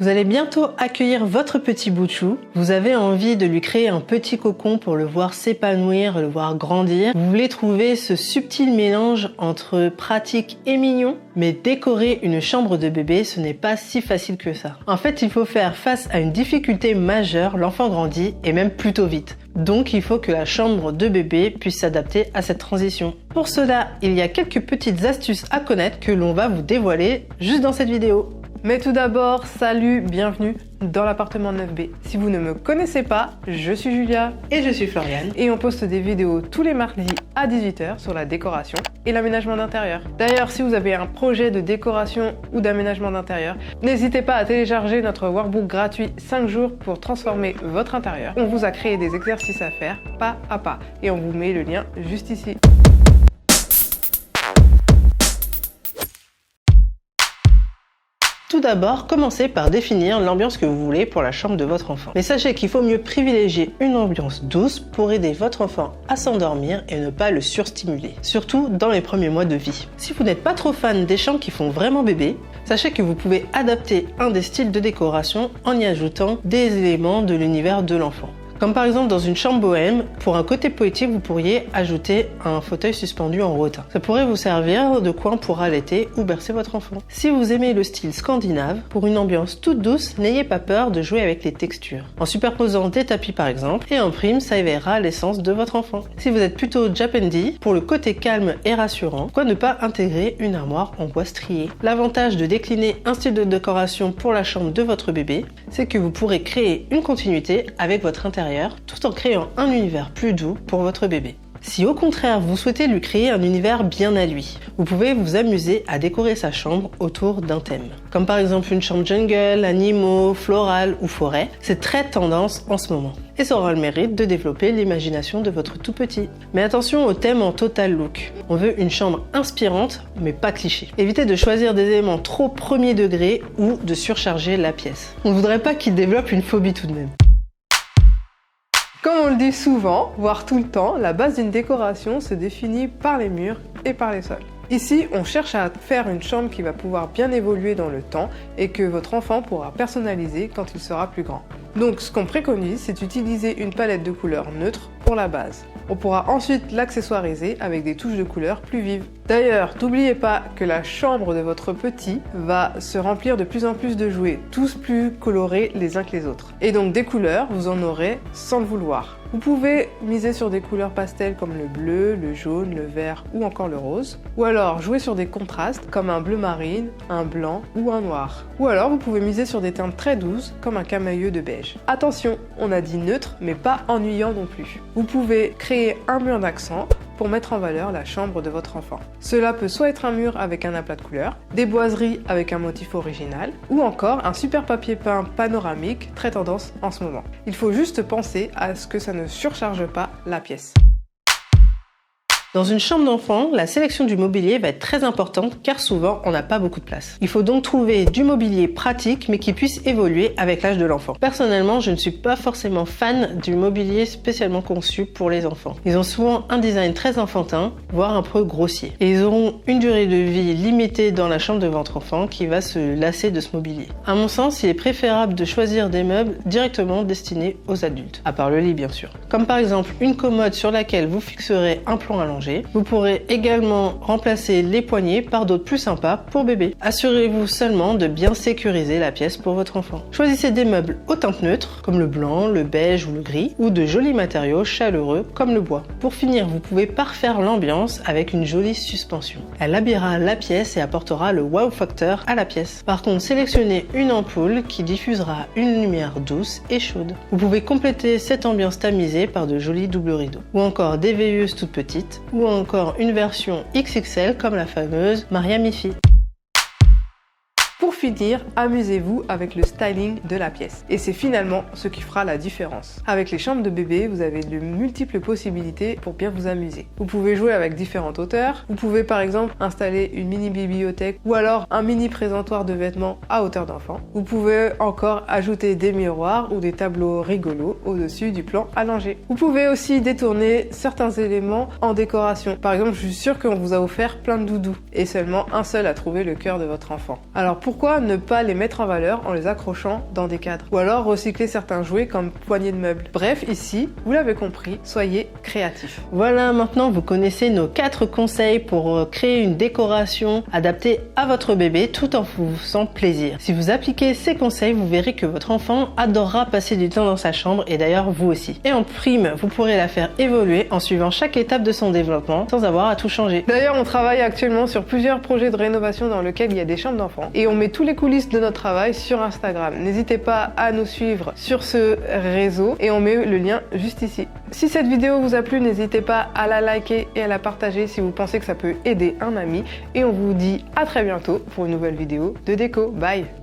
Vous allez bientôt accueillir votre petit bout de chou. Vous avez envie de lui créer un petit cocon pour le voir s'épanouir, le voir grandir. Vous voulez trouver ce subtil mélange entre pratique et mignon, mais décorer une chambre de bébé, ce n'est pas si facile que ça. En fait, il faut faire face à une difficulté majeure, l'enfant grandit et même plutôt vite. Donc il faut que la chambre de bébé puisse s'adapter à cette transition. Pour cela, il y a quelques petites astuces à connaître que l'on va vous dévoiler juste dans cette vidéo. Mais tout d'abord, salut, bienvenue dans l'appartement 9B. Si vous ne me connaissez pas, je suis Julia et je suis Floriane et on poste des vidéos tous les mardis à 18 h sur la décoration et l'aménagement d'intérieur. D'ailleurs, si vous avez un projet de décoration ou d'aménagement d'intérieur, n'hésitez pas à télécharger notre workbook gratuit 5 jours pour transformer votre intérieur. On vous a créé des exercices à faire pas à pas et on vous met le lien juste ici. Tout d'abord, commencez par définir l'ambiance que vous voulez pour la chambre de votre enfant. Mais sachez qu'il faut mieux privilégier une ambiance douce pour aider votre enfant à s'endormir et ne pas le surstimuler, surtout dans les premiers mois de vie. Si vous n'êtes pas trop fan des chambres qui font vraiment bébé, sachez que vous pouvez adapter un des styles de décoration en y ajoutant des éléments de l'univers de l'enfant. Comme par exemple dans une chambre bohème, pour un côté poétique, vous pourriez ajouter un fauteuil suspendu en rotin. Ça pourrait vous servir de coin pour allaiter ou bercer votre enfant. Si vous aimez le style scandinave, pour une ambiance toute douce, n'ayez pas peur de jouer avec les textures. En superposant des tapis par exemple, et en prime, ça éveillera l'essence de votre enfant. Si vous êtes plutôt Japendi, pour le côté calme et rassurant, pourquoi ne pas intégrer une armoire en bois strié? L'avantage de décliner un style de décoration pour la chambre de votre bébé, c'est que vous pourrez créer une continuité avec votre intérieur tout en créant un univers plus doux pour votre bébé. Si au contraire vous souhaitez lui créer un univers bien à lui, vous pouvez vous amuser à décorer sa chambre autour d'un thème. Comme par exemple une chambre jungle, animaux, floral ou forêt, c'est très tendance en ce moment. Et ça aura le mérite de développer l'imagination de votre tout petit. Mais attention au thème en total look. On veut une chambre inspirante, mais pas cliché. Évitez de choisir des éléments trop premier degré ou de surcharger la pièce. On ne voudrait pas qu'il développe une phobie tout de même. Comme on le dit souvent, voire tout le temps, la base d'une décoration se définit par les murs et par les sols. Ici, on cherche à faire une chambre qui va pouvoir bien évoluer dans le temps et que votre enfant pourra personnaliser quand il sera plus grand. Donc ce qu'on préconise, c'est d'utiliser une palette de couleurs neutres pour la base. On pourra ensuite l'accessoiriser avec des touches de couleurs plus vives. D'ailleurs, n'oubliez pas que la chambre de votre petit va se remplir de plus en plus de jouets, tous plus colorés les uns que les autres. Et donc des couleurs, vous en aurez sans le vouloir. Vous pouvez miser sur des couleurs pastel comme le bleu, le jaune, le vert ou encore le rose. Ou alors jouer sur des contrastes comme un bleu marine, un blanc ou un noir. Ou alors vous pouvez miser sur des teintes très douces comme un camailleux de beige. Attention, on a dit neutre mais pas ennuyant non plus. Vous pouvez créer un mur d'accent pour mettre en valeur la chambre de votre enfant. Cela peut soit être un mur avec un aplat de couleurs, des boiseries avec un motif original, ou encore un super papier peint panoramique très tendance en ce moment. Il faut juste penser à ce que ça ne surcharge pas la pièce. Dans une chambre d'enfant, la sélection du mobilier va être très importante car souvent on n'a pas beaucoup de place. Il faut donc trouver du mobilier pratique mais qui puisse évoluer avec l'âge de l'enfant. Personnellement, je ne suis pas forcément fan du mobilier spécialement conçu pour les enfants. Ils ont souvent un design très enfantin, voire un peu grossier. Et ils auront une durée de vie limitée dans la chambre de votre enfant qui va se lasser de ce mobilier. À mon sens, il est préférable de choisir des meubles directement destinés aux adultes, à part le lit bien sûr. Comme par exemple une commode sur laquelle vous fixerez un plan allongé. Vous pourrez également remplacer les poignées par d'autres plus sympas pour bébé. Assurez-vous seulement de bien sécuriser la pièce pour votre enfant. Choisissez des meubles aux teintes neutres comme le blanc, le beige ou le gris ou de jolis matériaux chaleureux comme le bois. Pour finir, vous pouvez parfaire l'ambiance avec une jolie suspension. Elle habillera la pièce et apportera le wow factor à la pièce. Par contre, sélectionnez une ampoule qui diffusera une lumière douce et chaude. Vous pouvez compléter cette ambiance tamisée par de jolis doubles rideaux ou encore des veilleuses toutes petites ou encore une version XXL comme la fameuse Maria Mifi. Pour finir, amusez-vous avec le styling de la pièce. Et c'est finalement ce qui fera la différence. Avec les chambres de bébé, vous avez de multiples possibilités pour bien vous amuser. Vous pouvez jouer avec différentes hauteurs. Vous pouvez par exemple installer une mini bibliothèque ou alors un mini présentoir de vêtements à hauteur d'enfant. Vous pouvez encore ajouter des miroirs ou des tableaux rigolos au-dessus du plan allongé. Vous pouvez aussi détourner certains éléments en décoration. Par exemple, je suis sûre qu'on vous a offert plein de doudous et seulement un seul a trouvé le cœur de votre enfant. Alors pour Pourquoi ne pas les mettre en valeur en les accrochant dans des cadres? Ou alors recycler certains jouets comme poignées de meubles. Bref, ici, vous l'avez compris, soyez créatifs. Voilà, maintenant vous connaissez nos 4 conseils pour créer une décoration adaptée à votre bébé tout en vous faisant plaisir. Si vous appliquez ces conseils, vous verrez que votre enfant adorera passer du temps dans sa chambre et d'ailleurs vous aussi. Et en prime, vous pourrez la faire évoluer en suivant chaque étape de son développement sans avoir à tout changer. D'ailleurs, on travaille actuellement sur plusieurs projets de rénovation dans lesquels il y a des chambres d'enfants et on met tous les coulisses de notre travail sur Instagram. N'hésitez pas à nous suivre sur ce réseau et on met le lien juste ici. Si cette vidéo vous a plu, n'hésitez pas à la liker et à la partager si vous pensez que ça peut aider un ami et on vous dit à très bientôt pour une nouvelle vidéo de déco. Bye!